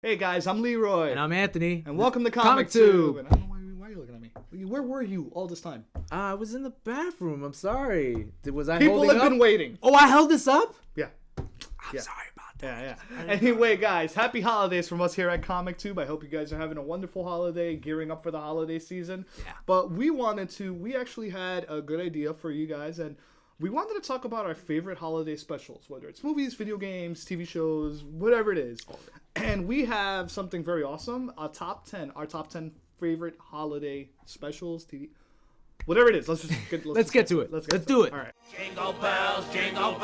Hey guys, I'm Leroy. And I'm Anthony. And welcome to Comic Tube. And I don't know why you're looking at me. Where were you all this time? I was in the bathroom. I'm sorry. Was I People holding have up? been waiting. Oh, I held this up? Yeah. I'm sorry about that. Yeah. Anyway, guys, happy holidays from us here at Comic Tube. I hope you guys are having a wonderful holiday, gearing up for the holiday season. Yeah. But we actually had a good idea for you guys, and we wanted to talk about our favorite holiday specials, whether it's movies, video games, TV shows, whatever it is. And we have something very awesome, our top 10 favorite holiday specials, TV, whatever it is. Let's get to it. Let's do it. All right. Jingle bells, jingle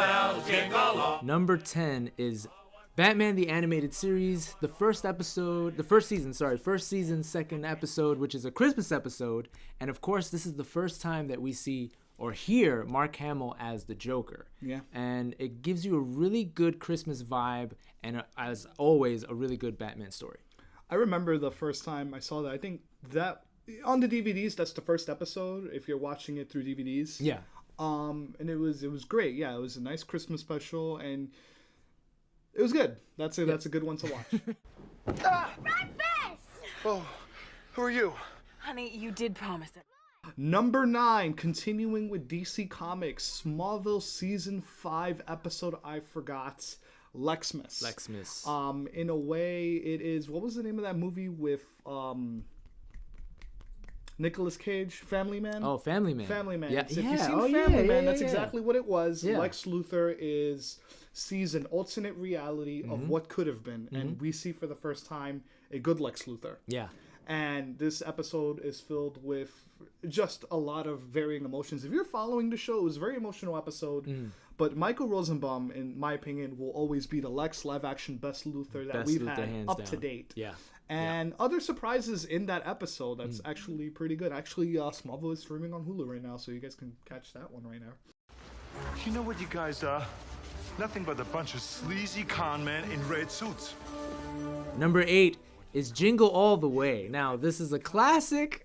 all. Number 10 is Batman the Animated Series, first season, second episode, which is a Christmas episode. And of course, this is the first time that we see or hear Mark Hamill as the Joker. Yeah. And it gives you a really good Christmas vibe and, as always, a really good Batman story. I remember the first time I saw that. I think that on the DVDs, that's the first episode if you're watching it through DVDs. Yeah. And it was great. Yeah, it was a nice Christmas special and it was good. That's a good one to watch. Breakfast! Oh, who are you? Honey, you did promise it. Number 9, continuing with DC Comics, Smallville Season 5 episode I forgot, Lexmas. In a way, it is, what was the name of that movie with Nicolas Cage, Family Man? Oh, Family Man. Family Man. Yeah. If you've seen Family Man, that's exactly what it was. Yeah. Lex Luthor sees an alternate reality of what could have been, and we see for the first time a good Lex Luthor. Yeah. And this episode is filled with just a lot of varying emotions. If you're following the show, it was a very emotional episode. But Michael Rosenbaum, in my opinion, will always be the Lex live-action best Luthor that we've had up to date. Yeah. And other surprises in that episode that's actually pretty good. Actually, Smallville is streaming on Hulu right now, so you guys can catch that one right now. You know what you guys are? Nothing but a bunch of sleazy con men in red suits. Number 8 is Jingle All the Way. Now, this is a classic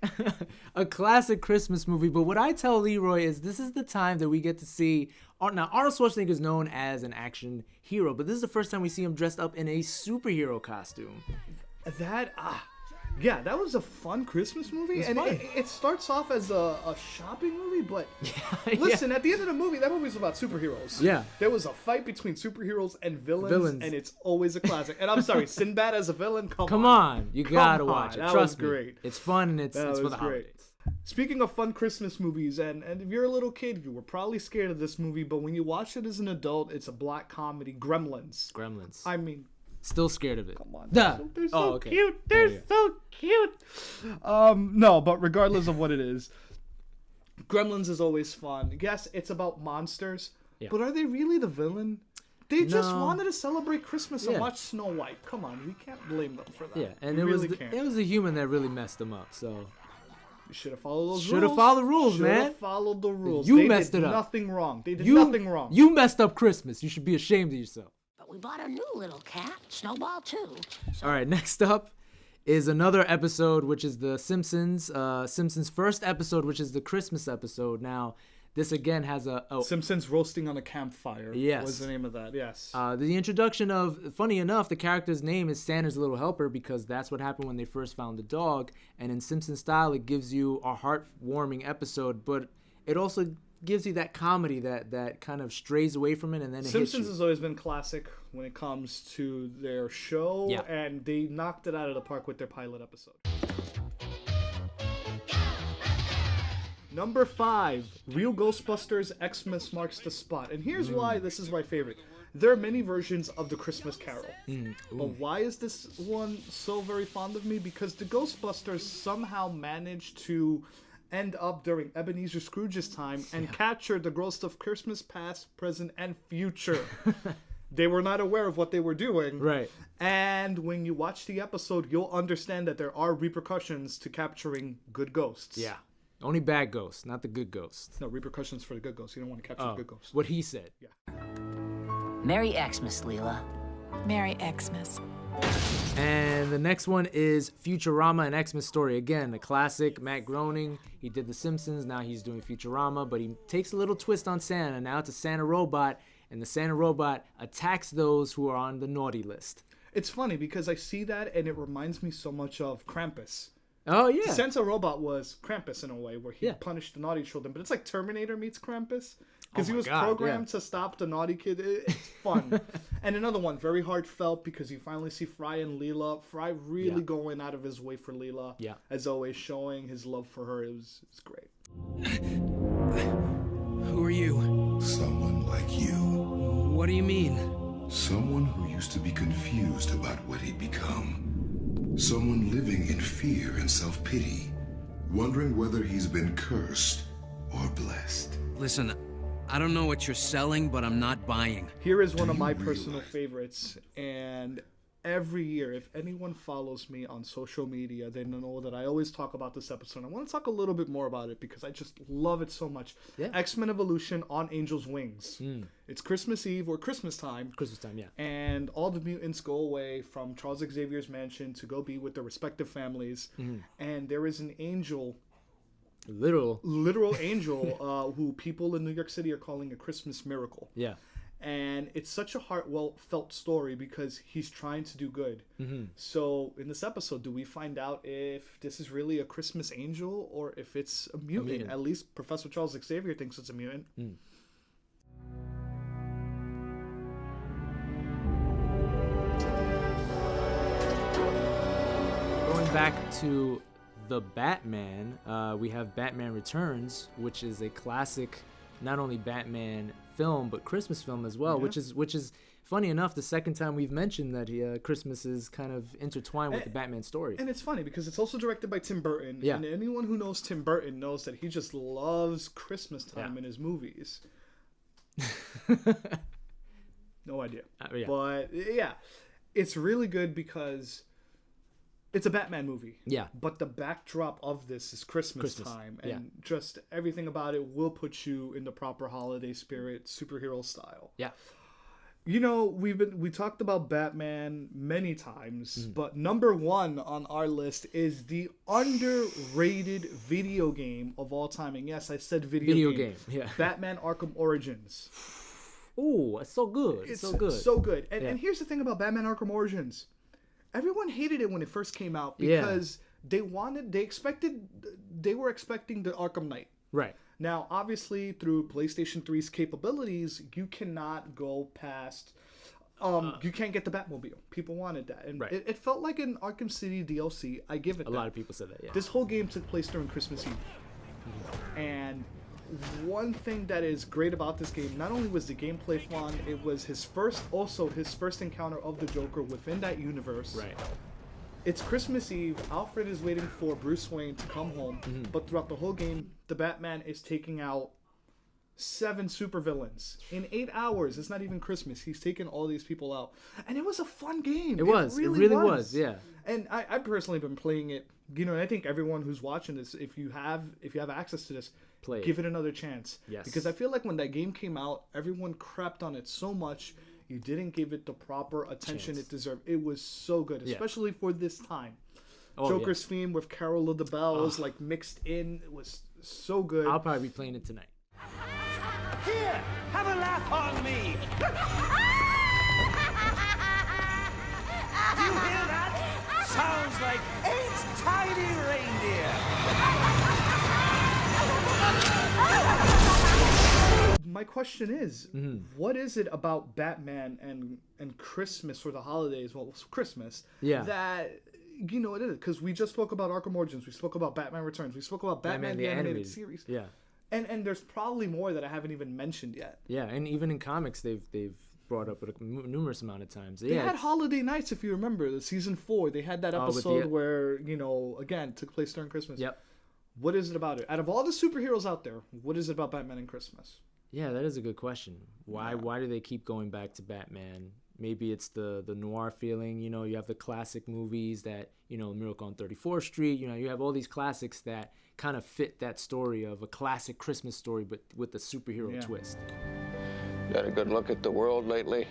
Christmas movie, but what I tell Leroy is this is the time that we get to see, now Arnold Schwarzenegger is known as an action hero, but this is the first time we see him dressed up in a superhero costume. That was a fun Christmas movie, and it starts off as a shopping movie, but listen, at the end of the movie, that movie's about superheroes. Yeah. There was a fight between superheroes and villains. And it's always a classic. And I'm sorry, Sinbad as a villain, come on. You gotta watch it. That Trust was me. great. It's fun and it's for the holidays. Speaking of fun Christmas movies, and if you're a little kid, you were probably scared of this movie, but when you watch it as an adult, it's a black comedy, Gremlins. I mean, still scared of it. Come on. Duh. They're so cute. They're so cute. No, but regardless of what it is, Gremlins is always fun. Yes, it's about monsters, but are they really the villain? They just wanted to celebrate Christmas and watch Snow White. Come on, we can't blame them for that. Yeah, and it was the human that really messed them up, so... You should have followed those rules. Should have followed the rules, man. Should have followed the rules. You messed it up. Nothing wrong. They did nothing wrong. You messed up Christmas. You should be ashamed of yourself. But we bought a new little cat, Snowball too. All right, next up is another episode, which is the Simpsons. Simpsons' first episode, which is the Christmas episode. Now, this again has Simpsons roasting on a campfire. Yes. Was the name of that? Yes. The introduction of, funny enough, the character's name is Santa's Little Helper because that's what happened when they first found the dog. And in Simpson style, it gives you a heartwarming episode, but it also gives you that comedy that kind of strays away from it and then it Simpsons hits you. has always been classic when it comes to their show, and they knocked it out of the park with their pilot episode. Number 5, Real Ghostbusters Xmas Marks the Spot. And here's why this is my favorite. There are many versions of the Christmas Carol. But why is this one so very fond of me? Because the Ghostbusters somehow managed to end up during Ebenezer Scrooge's time and capture the ghost of Christmas past, present, and future. They were not aware of what they were doing. Right. And when you watch the episode, you'll understand that there are repercussions to capturing good ghosts. Yeah. Only bad ghosts, not the good ghosts. No, repercussions for the good ghosts. You don't want to capture the good ghosts. What he said. Yeah. Merry Xmas, Leela. Merry Xmas. And the next one is Futurama, an Xmas story. Again, a classic, Matt Groening. He did The Simpsons, now he's doing Futurama, but he takes a little twist on Santa. Now it's a Santa robot, and the Santa robot attacks those who are on the naughty list. It's funny because I see that and it reminds me so much of Krampus. Oh yeah. Sense Robot was Krampus in a way, where he Yeah. punished the naughty children, but it's like Terminator meets Krampus because he my was God, programmed yeah. to stop the naughty kid. It's fun. And another one, very heartfelt, because you finally see Fry and Leela. Fry really Yeah. going out of his way for Leela. Yeah. As always, showing his love for her. It's great. Who are you? Someone like you. What do you mean? Someone who used to be confused about what he'd become. Someone living in fear and self-pity, wondering whether he's been cursed or blessed. Listen, I don't know what you're selling, but I'm not buying. Here is one of you my personal realize- favorites, and every year, if anyone follows me on social media, they know that I always talk about this episode. I want to talk a little bit more about it because I just love it so much. Yeah. X-Men Evolution on Angel's Wings. It's Christmas Eve or Christmas time. Christmas time, yeah. And all the mutants go away from Charles Xavier's mansion to go be with their respective families. And there is an angel, literal angel, who people in New York City are calling a Christmas miracle. Yeah. And it's such a heartfelt story because he's trying to do good. So in this episode, do we find out if this is really a Christmas angel or if it's a mutant? mutant. At least Professor Charles Xavier thinks it's a mutant. Going back to the Batman, we have Batman Returns, which is a classic, not only Batman film but Christmas film as well. Yeah. Which is funny enough, the second time we've mentioned that Christmas is kind of intertwined with the Batman story. And it's funny because it's also directed by Tim Burton. Yeah. And anyone who knows Tim Burton knows that he just loves Christmas time Yeah. in his movies. No idea. Yeah. But yeah, it's really good because it's a Batman movie. Yeah. But the backdrop of this is Christmas time. And yeah. just everything about it will put you in the proper holiday spirit, superhero style. Yeah. You know, we talked about Batman many times, Mm-hmm. but number one on our list is the underrated video game of all time. And yes, I said video game. Yeah. Batman Arkham Origins. Ooh, it's so good. It's so good. So good. And, Yeah. and here's the thing about Batman Arkham Origins. Everyone hated it when it first came out Yeah. because they were expecting the Arkham Knight. Right. Now, obviously, through PlayStation 3's capabilities, you cannot go past. You can't get the Batmobile. People wanted that, and Right. it felt like an Arkham City DLC. I give it. A lot of people said that, yeah. This whole game took place during Christmas Eve, and one thing that is great about this game, not only was the gameplay fun, it was his first encounter of the Joker within that universe. Right. It's Christmas Eve. Alfred is waiting for Bruce Wayne to come home, but throughout the whole game, the Batman is taking out 7 supervillains in 8 hours. It's not even Christmas. He's taking all these people out, and it was a fun game. It really was, yeah. And I personally been playing it. You know, and I think everyone who's watching this, if you have access to this, Play it. give it another chance. Yes. Because I feel like when that game came out, everyone crapped on it so much. You didn't give it the proper attention Chance. it deserved. It was so good, Yeah. especially for this time. Oh, Joker's theme with Carol of the Bells like mixed in. It was so good. I'll probably be playing it tonight. Here, have a laugh on me. Do you hear that? Sounds like 8 tiny reindeer. My question is, what is it about Batman and Christmas or the holidays? Well, it's Christmas. Yeah. That it is because we just spoke about Arkham Origins. We spoke about Batman Returns. We spoke about Batman the animated series. Yeah. And there's probably more that I haven't even mentioned yet. Yeah, and even in comics, they've brought up it numerous amount of times. They Yeah, had Holiday Nights, if you remember, the season 4. They had that with episode the- where again took place during Christmas. Yep. What is it about it? Out of all the superheroes out there, what is it about Batman and Christmas? Yeah, that is a good question. Why do they keep going back to Batman? Maybe it's the noir feeling. You have the classic movies that, Miracle on 34th Street. You have all these classics that kind of fit that story of a classic Christmas story, but with a superhero twist. Got a good look at the world lately?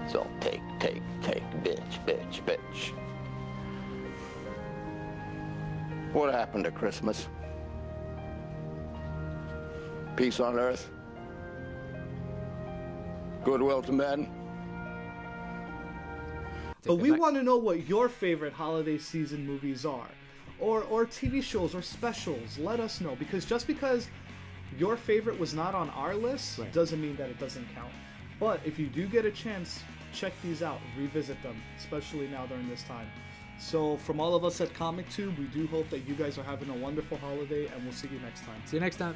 So take, bitch. What happened to Christmas? Peace on earth? Goodwill to men? But that we back. want to know what your favorite holiday season movies are, or TV shows or specials. Let us know, because just because your favorite was not on our list doesn't mean that it doesn't count. But if you do get a chance, check these out, revisit them, especially now during this time. So from all of us at ComicTube, we do hope that you guys are having a wonderful holiday, and we'll see you next time. See you next time.